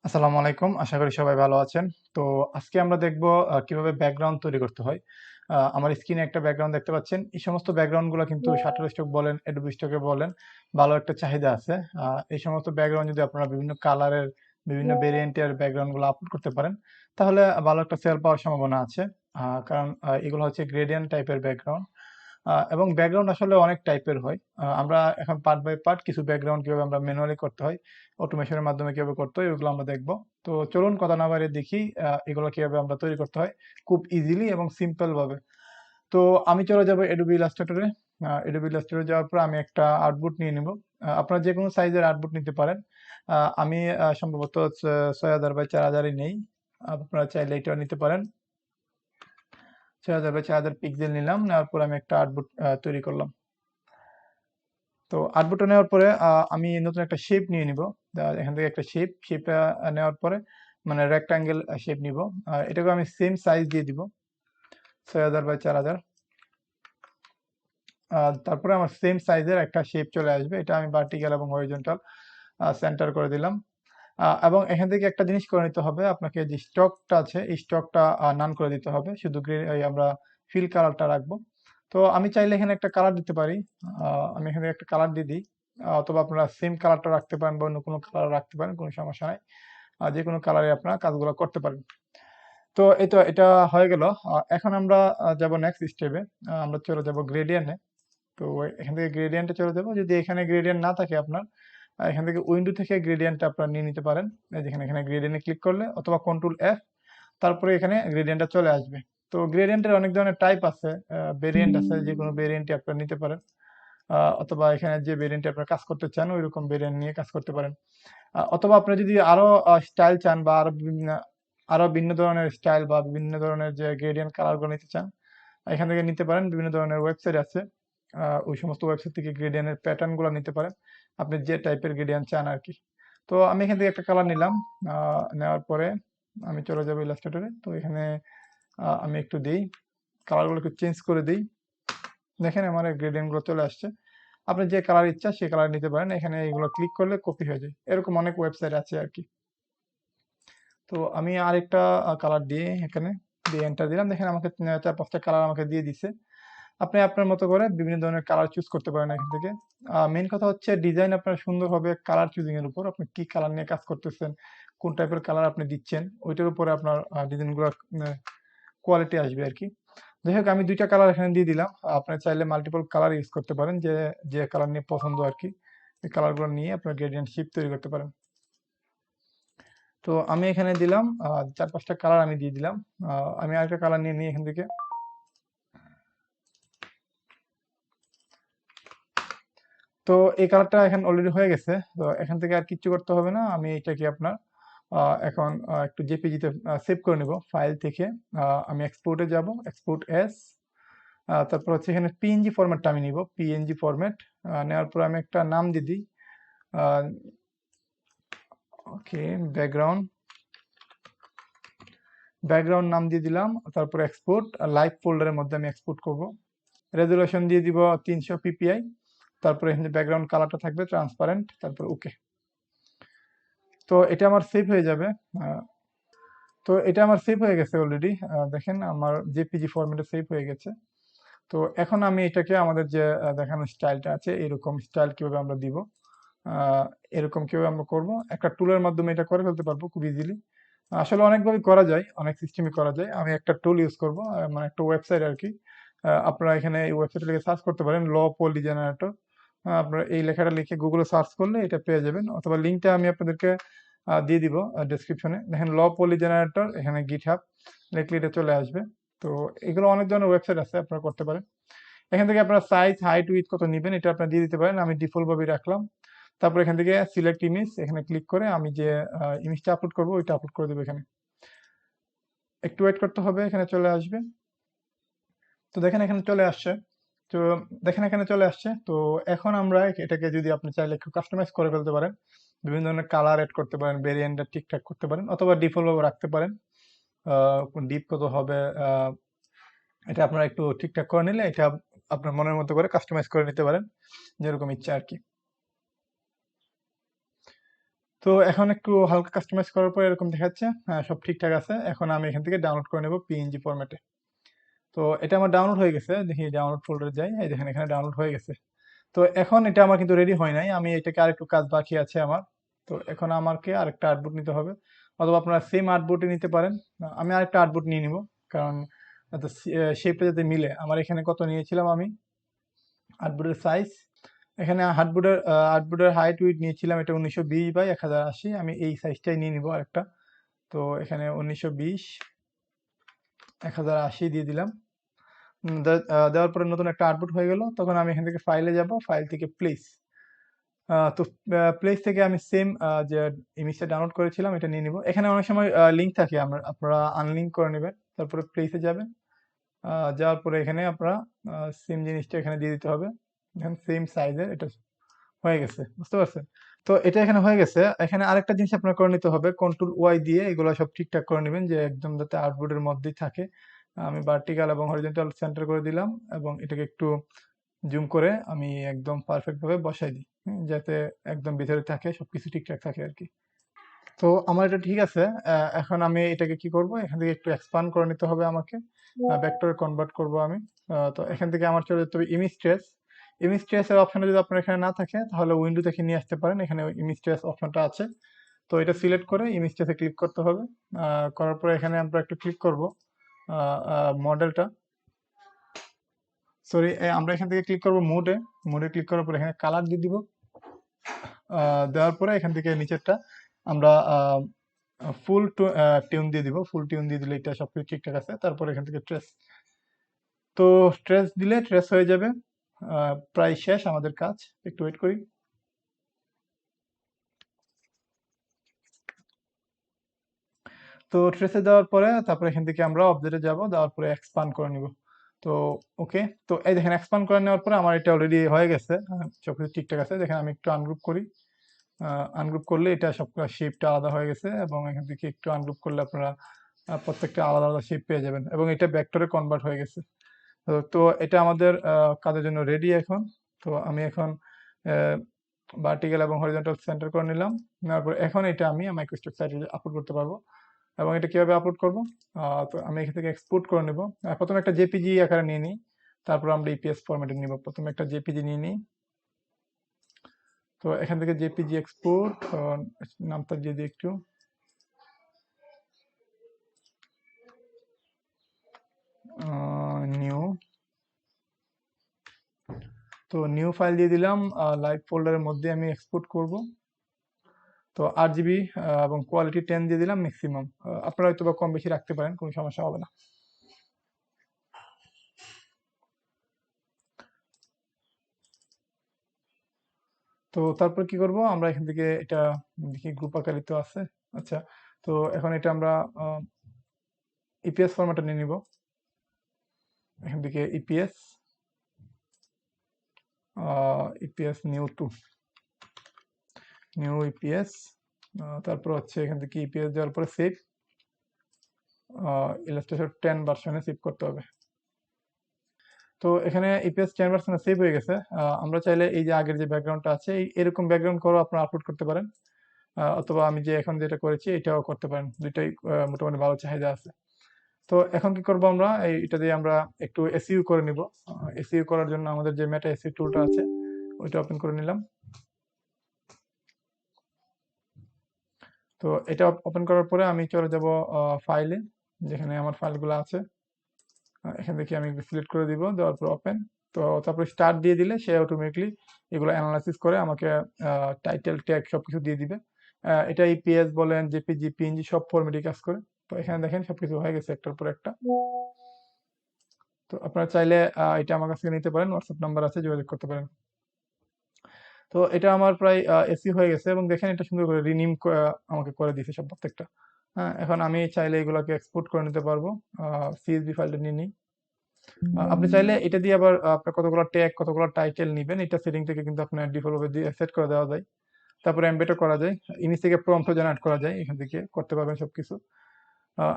আসসালামু আলাইকুম। আশা করি সবাই ভালো আছেন। তো আজকে আমরা দেখব কিভাবে ব্যাকগ্রাউন্ড তৈরি করতে হয়। আমার স্ক্রিনে একটা ব্যাকগ্রাউন্ড দেখতে পাচ্ছেন। এই সমস্ত ব্যাকগ্রাউন্ডগুলো কিন্তু Shutterstock বলেন, Adobe Stock এ বলেন, ভালো একটা চাহিদা আছে। এই সমস্ত ব্যাকগ্রাউন্ড যদি আপনারা বিভিন্ন কালারের, বিভিন্ন ভেরিয়েন্টের ব্যাকগ্রাউন্ডগুলো আপলোড করতে পারেন, তাহলে ভালো একটা সেল পাওয়ার সম্ভাবনা আছে। কারণ এগুলো হচ্ছে গ্রেডিয়েন্ট টাইপের ব্যাকগ্রাউন্ড। এবং ব্যাকগ্রাউন্ড আসলে অনেক টাইপের হয়। আমরা এখন পার্ট বাই পার্ট কিছু ব্যাকগ্রাউন্ড কিভাবে আমরা ম্যানুয়ালি করতে হয়, অটোমেশনের মাধ্যমে কিভাবে করতে হয়, ওগুলো আমরা দেখব। তো চলুন কথা না বাড়িয়ে দেখি এগুলো কিভাবে আমরা তৈরি করতে হয় খুব ইজিলি এবং সিম্পল ভাবে। তো আমি চলে যাব Adobe Illustrator এ। Adobe Illustrator যাওয়ার পর আমি একটা আউটপুট নিয়ে নিব। আপনারা যে কোনো সাইজের আউটপুট নিতে পারেন। আমি সম্ভবত ৬০০০ বাই ৪০০০ ই নেই। আপনারা চাইলে এটাও নিতে পারেন। ৬০০০ বাই ৪০০০ পিক্সেল নিলাম, নেওয়ার পর আমি একটা আউটপুট তৈরি করলাম। তো আউটপুটটা নেওয়ার পরে আমি নতুন একটা শেপ নিয়ে নিব। এখান থেকে একটা শেপটা নেওয়ার পরে মানে রেক্টাঙ্গেল শেপ নিব। এটাকে আমি সেম সাইজ দিয়ে দিব, ৬০০০ বাই ৪০০০। তারপরে আমার সেম সাইজের একটা শেপ চলে আসবে। এটা আমি ভার্টিক্যাল এবং হরিজন্টাল সেন্টার করে দিলাম। এবং এখান থেকে একটা জিনিস করে নিতে হবে, আপনাকে যে স্টকটা আছে এই স্টকটা নান করে দিতে হবে, শুধু আমরা ফিল কালারটা রাখবো। তো আমি চাইলে এখানে একটা কালার দিতে পারি। আমি এখানে একটা কালার দিয়ে দিই। অথবা আপনারা সেম কালারটা রাখতে পারেন বা অন্য কোনো কালার রাখতে পারেন, কোনো সমস্যা নাই। যে কোনো কালারে আপনারা কাজগুলো করতে পারেন। তো এই তো এটা হয়ে গেল। এখন আমরা যাব নেক্সট স্টেপে। আমরা চলে যাব গ্রেডিয়েন্টে। তো এখান থেকে গ্রেডিয়েন্টে চলে যাবো। যদি এখানে গ্রেডিয়েন্ট না থাকে আপনার, এখান থেকে উইন্ডো থেকে গ্রেডিয়েন্টটা আপনারা নিয়ে নিতে পারেন। এই যেখানে এখানে গ্রেডিয়েন্টে ক্লিক করলে অথবা কন্ট্রোল এফ, তারপরে এখানে গ্রেডিয়েন্টটা চলে আসবে। তো গ্রেডিয়েন্টের অনেক ধরনের টাইপ আছে, ভেরিয়েন্ট আছে, যে কোনো ভেরিয়েন্টই আপনারা নিতে পারেন। অথবা এখানে যে ভেরিয়েন্টে আপনারা কাজ করতে চান ওই রকম ভেরিয়েন্ট নিয়ে কাজ করতে পারেন। অথবা আপনারা যদি আরো স্টাইল চান বা আরো ভিন্ন ধরনের স্টাইল বা বিভিন্ন ধরনের যে গ্রেডিয়েন্ট কালারগুলো নিতে চান, এখান থেকে নিতে পারেন। বিভিন্ন ধরনের ওয়েবসাইট আছে, ওই সমস্ত ওয়েবসাইট থেকে গ্রেডিয়েন্টের প্যাটার্ন গুলো নিতে পারেন, আপনি যে টাইপের গ্রেডিয়েন্ট চান আর কি। তো আমি এখান থেকে একটা কালার নিলাম। নেওয়ার পরে আমি চলে যাবো ইলাস্ট্রেটরে। তো এখানে আমি একটু দিই, কালারগুলো একটু চেঞ্জ করে দিই। দেখেন আমার গ্রেডিয়েন্ট গুলো চলে আসছে। আপনি যে কালার ইচ্ছা সে কালার নিতে পারেন। এখানে এগুলো ক্লিক করলে কপি হয়ে যায়, এরকম অনেক ওয়েবসাইট আছে আর কি। তো আমি আরেকটা কালার দিয়ে এখানে দিয়ে এন্টার দিলাম। দেখেন আমাকে ৪-৫টা কালার আমাকে দিয়ে দিছে। আপনি আপনার মতো করে বিভিন্ন ধরনের কালার চুজ করতে পারেন এখান থেকে। মেইন কথা হচ্ছে ডিজাইন আপনার সুন্দর হবে কালার চুজিং এর উপর। আপনি কি কালার নিয়ে কাজ করতেছেন, কোন টাইপের কালার আপনি দিচ্ছেন, ওইটার উপরে আপনার ডিজাইনগুলো কোয়ালিটি আসবে আর কি। যাই হোক, আমি ২টা কালার এখানে দিয়ে দিলাম। আপনি চাইলে মাল্টিপল কালার ইউজ করতে পারেন, যে যে কালার নিয়ে পছন্দ আর কি। এই কালারগুলো নিয়ে আপনার গ্রেডিয়েন্ট শিপ তৈরি করতে পারেন। তো আমি এখানে দিলাম ৪-৫টা কালার আমি দিয়ে দিলাম। আমি আরেকটা কালার নিয়ে নিই এখান থেকে। তো এই কালারটা এখন অলরেডি হয়ে গেছে। তো এখান থেকে আর কিচ্ছু করতে হবে না। আমি এটাকে আপনার এখন একটু জেপিজিতে সেভ করে নেব ফাইল থেকে। আমি এক্সপোর্টে যাব, এক্সপোর্ট এস। তারপর হচ্ছে এখানে পিএনজি ফরম্যাটটা আমি নিব, পিএনজি ফরম্যাট। নেওয়ার পর আমি একটা নাম দিয়ে দিই, ওকে, ব্যাকগ্রাউন্ড। ব্যাকগ্রাউন্ড নাম দিয়ে দিলাম। তারপর এক্সপোর্ট, লাইভ ফোল্ডারের মধ্যে আমি এক্সপোর্ট করব। রেজুলেশন দিয়ে দিব ৩০০ পিপিআই। তারপরে এখানে ব্যাকগ্রাউন্ড কালারটা থাকবে ট্রান্সপারেন্ট, তারপর ওকে। তো এটা আমার সেভ হয়ে যাবে। তো এটা আমার সেভ হয়ে গেছে অলরেডি। দেখেন আমার জেপিজি ফরম্যাটে সেভ হয়ে গেছে। তো এখন আমি এটাকে আমাদের যে দেখানোর স্টাইলটা আছে, এরকম স্টাইল কিভাবে আমরা দিব, আহ, এরকম কিভাবে আমরা করব, একটা টুলের মাধ্যমে এটা করে ফেলতে পারবো খুব ইজিলি। আসলে অনেকভাবে করা যায়, অনেক সিস্টেমে করা যায়। আমি একটা টুল ইউজ করব, মানে একটা ওয়েবসাইট আর কি। আপনারা এখানে এই ওয়েবসাইটে লিখে সার্চ করতে পারেন, ল পলি জেনারেটর। আপনারা এই লেখাটা লিখে গুগলে সার্চ করলে এটা পেয়ে যাবেন, অথবা লিঙ্কটা আমি আপনাদেরকে দিয়ে দিব ডেসক্রিপশনে। দেখেন ল পলি জেনারেটর, এখানে গিটহাব লিখলে এটা চলে আসবে। তো এগুলো অনেক ধরনের ওয়েবসাইট আছে, আপনারা করতে পারেন। এখান থেকে আপনারা সাইজ, হাইট, উইথ কত নেবেন এটা আপনারা দিয়ে দিতে পারেন। আমি ডিফল্ট ভাবে রাখলাম। তারপর এখান থেকে সিলেক্ট ইমেজ, এখানে ক্লিক করে আমি যে ইমেজটা আপলোড করবো ওইটা আপলোড করে দেবো এখানে। একটু ওয়েট করতে হবে, এখানে চলে আসবে। তো দেখেন এখানে চলে আসছে। তো দেখেন এখানে চলে আসছে। তো এখন আমরা এটাকে যদি আপনি চাইলে একটু কাস্টমাইজ করে ফেলতে পারেন, বিভিন্ন ধরনের কালার এড করতে পারেন, ভেরিয়েন্টটা ঠিকঠাক করতে পারেন, অথবা ডিফল্ট ভাবে রাখতে পারেন। ডিপ কত হবে এটা আপনারা একটু ঠিকঠাক করে নিলে এটা আপনার মনের মতো করে কাস্টমাইজ করে নিতে পারেন, যেরকম ইচ্ছা আর কি। তো এখন একটু হালকা কাস্টমাইজ করার পর এরকম দেখাচ্ছে, হ্যাঁ সব ঠিকঠাক আছে। এখন আমি এখান থেকে ডাউনলোড করে নেব পিএনজি ফরম্যাটে। তো এটা আমার ডাউনলোড হয়ে গেছে, দেখি ডাউনলোড ফোল্ডারে যাই, এই দেখেন এখানে ডাউনলোড হয়ে গেছে। তো এখন এটা আমার কিন্তু রেডি হয় নাই, আমি এটাকে আরেকটু কাজ বাকি আছে আমার। তো এখন আমাকে আরেকটা আর্টবোর্ড নিতে হবে, অথবা আপনারা সেম আর্টবোর্ডে নিতে পারেন। আমি আরেকটা আর্টবোর্ড নিয়ে নিব, কারণ শেপটা যাতে মিলে। আমার এখানে কত নিয়েছিলাম আমি আর্টবোর্ডের সাইজ, এখানে আর্টবোর্ডের হাইট উইড নিয়েছিলাম এটা 1920 বাই 1080, আমি এই সাইজটাই নিয়ে নিব আরেকটা। তো এখানে 1920 1080 দিয়ে দিলাম। দেওয়ার পরে নতুন একটা আর্টবোর্ড হয়ে গেল। তখন আমি এখান থেকে ফাইলে যাব, ফাইল থেকে প্লেস। তো প্লেস থেকে আমি সেম যে ইমেজটা ডাউনলোড করেছিলাম এটা নিয়ে নিব। এখানে অনেক সময় লিঙ্ক থাকে, আপনারা আনলিঙ্ক করে নেবেন, তারপরে প্লেসে যাবেন। যাওয়ার পরে এখানে আপনারা সেম জিনিসটা এখানে দিয়ে দিতে হবে। দেখেন সেম সাইজের এটা হয়ে গেছে, বুঝতে পারছেন? তো এটা এখানে হয়ে গেছে। এখানে আরেকটা জিনিস আপনার করে নিতে হবে, কন্ট্রোল ওয়াই দিয়ে এগুলো সব ঠিকঠাক করে নেবেন, যে একদম যাতে আর্টবোর্ডের মধ্যেই থাকে। আমি ভার্টিক্যাল এবং হরিজন্টাল সেন্টার করে দিলাম, এবং এটাকে একটু জুম করে আমি একদম পারফেক্ট ভাবে বসাই দিই, যাতে একদম ভিতরে থাকে, সবকিছু ঠিকঠাক থাকে আর কি। তো আমার এটা ঠিক আছে। এখন আমি এটাকে কি করব, এখান থেকে একটু এক্সপান্ড করে নিতে হবে আমাকে, ভেক্টরে কনভার্ট করব আমি। তো এখান থেকে আমার চলে যেতে হবে ইমেজ ট্রেস। ইমেজ ট্রেস এর অপশনটা যদি আপনার এখানে না থাকে, তাহলে উইন্ডো থেকে নিয়ে আসতে পারেন, এখানে ইমেজ ট্রেস অপশনটা আছে। তো এটা সিলেক্ট করে ইমেজ ট্রেসে ক্লিক করতে হবে। করার পরে এখানে আমরা একটু ক্লিক করব মডেলটা, সরি, আমরা এখান থেকে ক্লিক করব মোডে। মোডে ক্লিক করার পরে এখানে কালার দিয়ে দিব। দেওয়ার পরে এখান থেকে নিচেরটা আমরা ফুল টিউন দিয়ে দিব, ফুল টিউন দিয়ে দিলে এটা সবকিছু ঠিকঠাক আছে। তারপর এখান থেকে ট্রেস, তো ট্রেস দিলে ট্রেস হয়ে যাবে। প্রায় শেষ আমাদের কাজ, একটু ওয়েট করি। তো ট্রেসে দেওয়ার পরে তারপরে এখান থেকে আমরা অবজেক্টে যাব, দেওয়ার পরে এক্সপান্ড করে নিব। তো ওকে, তো এই দেখেন এক্সপান্ড করে নেওয়ার পরে আমার এটা অলরেডি হয়ে গেছে, সবকিছু ঠিকঠাক আছে। দেখেন আমি একটু আনগ্রুপ করি, আনগ্রুপ করলে এটা সব শেপটা আলাদা হয়ে গেছে, এবং এখান থেকে একটু আনগ্রুপ করলে আপনারা প্রত্যেকটা আলাদা আলাদা শেপ পেয়ে যাবেন, এবং এটা ভেক্টরে কনভার্ট হয়ে গেছে। তো এটা আমাদের কাজের জন্য রেডি এখন। তো আমি এখন ভার্টিক্যাল এবং হরিজন্টাল সেন্টার করে নিলাম, নেওয়ার পর এখন এটা আমি মাইক্রোসফট সাইটে আপলোড করতে পারবো। এবং এটা কিভাবে আপলোড করব, তো আমি এখান থেকে এক্সপোর্ট করে নেব। প্রথমে একটা জেপিজি আকারে নিয়ে নিই, তারপর আমরা ইপিএস ফরম্যাটে নিব। প্রথমে একটা জেপিজি নিয়ে নিই। তো এখান থেকে জেপিজি এক্সপোর্ট, নামটা দিয়ে দিই একটু, নিউ। তো নিউ ফাইল দিয়ে দিলাম, লাইভ ফোল্ডারের মধ্যে আমি এক্সপোর্ট করব। তো 8 জিবি এবং কোয়ালিটি 10 দিয়ে দিলাম ম্যাক্সিমাম। আপনারা হয়তো বা কম বেশি রাখতে পারেন, কোনো সমস্যা হবে না। তো তারপর কি করব, আমরা এখান থেকে এটা দেখি গ্রুপ আকারে তো আছে। আচ্ছা, তো এখন এটা আমরা ইপিএস ফরম্যাটে নিয়ে নিব। এখান থেকে EPS new to, new EPS. তারপর হচ্ছে এখান থেকে ইপিএস দেওয়ার পরে সেভ, ইলাস্ট্রেটর 10 ভার্সনে সেভ করতে হবে। তো এখানে ইপিএস 10 ভার্সনে সেভ হয়ে গেছে। আমরা চাইলে এই যে আগের যে ব্যাকগ্রাউন্ডটা আছে, এরকম ব্যাকগ্রাউন্ড করে আপনারা আপলোড করতে পারেন, অথবা আমি যে এখন যেটা করেছি এটাও করতে পারেন, দুইটাই মোটামুটি ভালো চাহিদা আছে। তো এখন কি করব, আমরা এটা দিয়ে আমরা একটু এসইউ করে নিব। এসইউ করার জন্য আমাদের যে মেটা এসইউ টুলটা আছে ওইটা ওপেন করে নিলাম। তো এটা ওপেন করার পরে আমি চলে যাব ফাইলে, যেখানে আমার ফাইলগুলো আছে। এখান থেকে আমি সিলেক্ট করে দিব, দেওয়ার পর ওপেন। তো তারপরে স্টার্ট দিয়ে দিলে সে অটোমেটিকলি এগুলো অ্যানালাইসিস করে আমাকে টাইটেল ট্যাগ সবকিছু দিয়ে দিবে। এটা ইপিএস বলেন, জেপিজি, পিএনজি সব ফরম্যাটে কাজ করে। তো এখানে দেখেন সবকিছু হয়ে গেছে একটার পর একটা। তো আপনারা চাইলে এটা আমার কাছ থেকে নিতে পারেন, হোয়াটসঅ্যাপ নাম্বার আছে, যোগাযোগ করতে পারেন। তো এটা আমার প্রায় এসি হয়ে গেছে, এবং দেখেন এটা সুন্দর করে রিনিম আমাকে করে দিয়েছে সব প্রত্যেকটা। হ্যাঁ, এখন আমি চাইলে এগুলোকে এক্সপোর্ট করে নিতে পারবো, সিএসভি ফাইলটা নিয়ে নিই। আপনি চাইলে এটা দিয়ে আবার আপনার কতগুলো ট্যাগ, কতগুলো টাইটেল নিবেন, এটা সেটিং থেকে কিন্তু আপনার ডিফল্ট ভাবে দিয়ে সেট করে দেওয়া যায়। তারপরে এমবেডও করা যায়, ইমেজ থেকে প্রম্পটও জেনারেট করা যায়, এখান থেকে করতে পারবেন সবকিছু।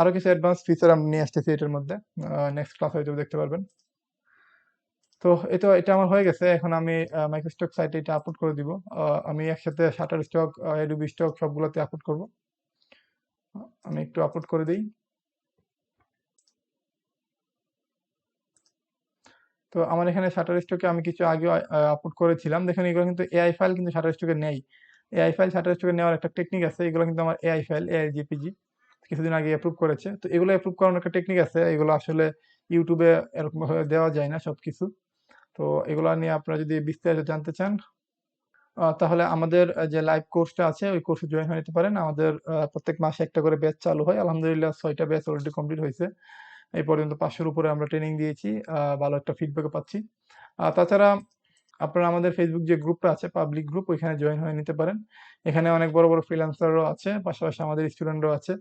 আরো কিছু অ্যাডভান্স ফিচার আমি নিয়ে আসতেছি এটার মধ্যে, নেক্সট ক্লাস হয়তো দেখতে পারবেন। তো এটা আমার হয়ে গেছে। এখন আমি মাইক্রোস্টক সাইটে এটা আপলোড করে দিব। আমি একসাথে Shutterstock, Adobe Stock সবগুলোতে আপলোড করব। আমি একটু আপলোড করে দেই। তো আমার এখানে Shutterstock-এ আমি কিছু আগেও আপলোড করেছিলাম। দেখেন এগুলো কিন্তু এআই ফাইল কিন্তু Shutterstock-এ নেই। এআই ফাইল Shutterstock-এ নেওয়ার একটা টেকনিক আছে। এগুলো কিন্তু আমার এআই ফাইল, এআই জেপিজি কিছুদিন আগে এপ্রুভ করেছে। তো এগুলো এপ্রুভ করানোর একটা টেকনিক আছে। এগুলো আসলে YouTube-এ এরকমভাবে দেওয়া যায় না সবকিছু। তো এগুলা নিয়ে আপনারা যদি বিস্তারিত জানতে চান তাহলে আমাদের যে লাইভ কোর্সটা আছে ওই কোর্সে জয়েন হয়ে নিতে পারেন। আমাদের প্রত্যেক মাসে একটা করে ব্যাচ চালু হয়। আলহামদুলিল্লাহ ৬টা ব্যাচ অলরেডি কমপ্লিট হয়েছে। এই পর্যন্ত ৫০০-র উপরে আমরা ট্রেনিং দিয়েছি। ভালো একটা ফিডব্যাকও পাচ্ছি। তাছাড়া আপনারা আমাদের ফেসবুক যে গ্রুপটা আছে পাবলিক গ্রুপ ওইখানে জয়েন হয়ে নিতে পারেন। এখানে অনেক বড় বড় ফ্রিল্যান্সারও আছে, পাশাপাশি আমাদের স্টুডেন্টরাও আছে।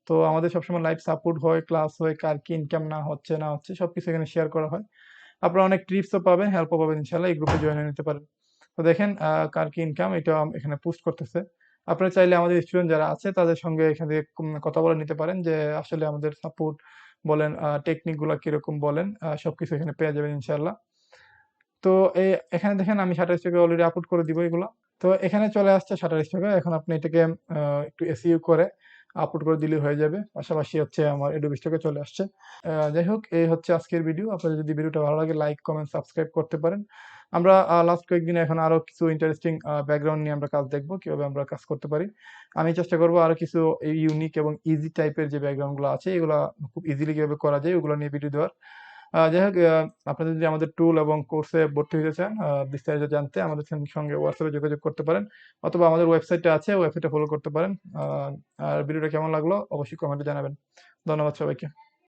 তো আমাদের সবসময় লাইভ সাপোর্ট হয়, ক্লাস হয়, কার কি ইনকাম না হচ্ছে সবকিছু এখানে শেয়ার করা হয়। আপনারা অনেক টিপসও পাবেন, হেল্পও পাবেন ইনশাআল্লাহ। এই গ্রুপে জয়েন হয়ে নিতে পারেন। তো দেখেন কার কি ইনকাম এটা এখানে পোস্ট করতেছে। আপনারা চাইলে আমাদের স্টুডেন্ট যারা আছে তাদের সঙ্গে এখান থেকে কথা বলে নিতে পারেন যে আসলে আমাদের সাপোর্ট বলেন, টেকনিক গুলা কিরকম বলেন, সবকিছু এখানে পেয়ে যাবেন ইনশাআল্লাহ। তো এখানে দেখেন আমি Shutterstock-এ অলরেডি আপলোড করে দিব এগুলা। তো এখানে চলে আসছে Shutterstock-এ। এখন আপনি এটাকে একটু এসইও করে আপলোড করে দিলেই হয়ে যাবে। পাশাপাশি হচ্ছে আমার Adobe Stock-এ চলে আসছে। যাই হোক এই হচ্ছে আজকের ভিডিও। আপনাদের যদি ভিডিওটা ভালো লাগে লাইক, কমেন্ট, সাবস্ক্রাইব করতে পারেন। আমরা লাস্ট কয়েকদিনে এখন আরো কিছু ইন্টারেস্টিং ব্যাকগ্রাউন্ড নিয়ে আমরা কাজ দেখব। কিভাবে আমরা কাজ করতে পারি। আমি চেষ্টা করব আরো কিছু ইউনিক এবং ইজি টাইপের যে ব্যাকগ্রাউন্ড গুলো আছে এগুলা খুব ইজিলি কিভাবে করা যায় ওগুলো নিয়ে ভিডিও দেওয়ার। যাই হোক আপনারা যদি আমাদের টুল এবং কোর্সে ভর্তি হতে চান বিস্তারিত জানতে আমাদের সঙ্গে হোয়াটসঅ্যাপে যোগাযোগ করতে পারেন অথবা আমাদের ওয়েবসাইটটা আছে ওয়েবসাইটে ফলো করতে পারেন। আর ভিডিওটা কেমন লাগলো অবশ্যই কমেন্টে জানাবেন। ধন্যবাদ সবাইকে।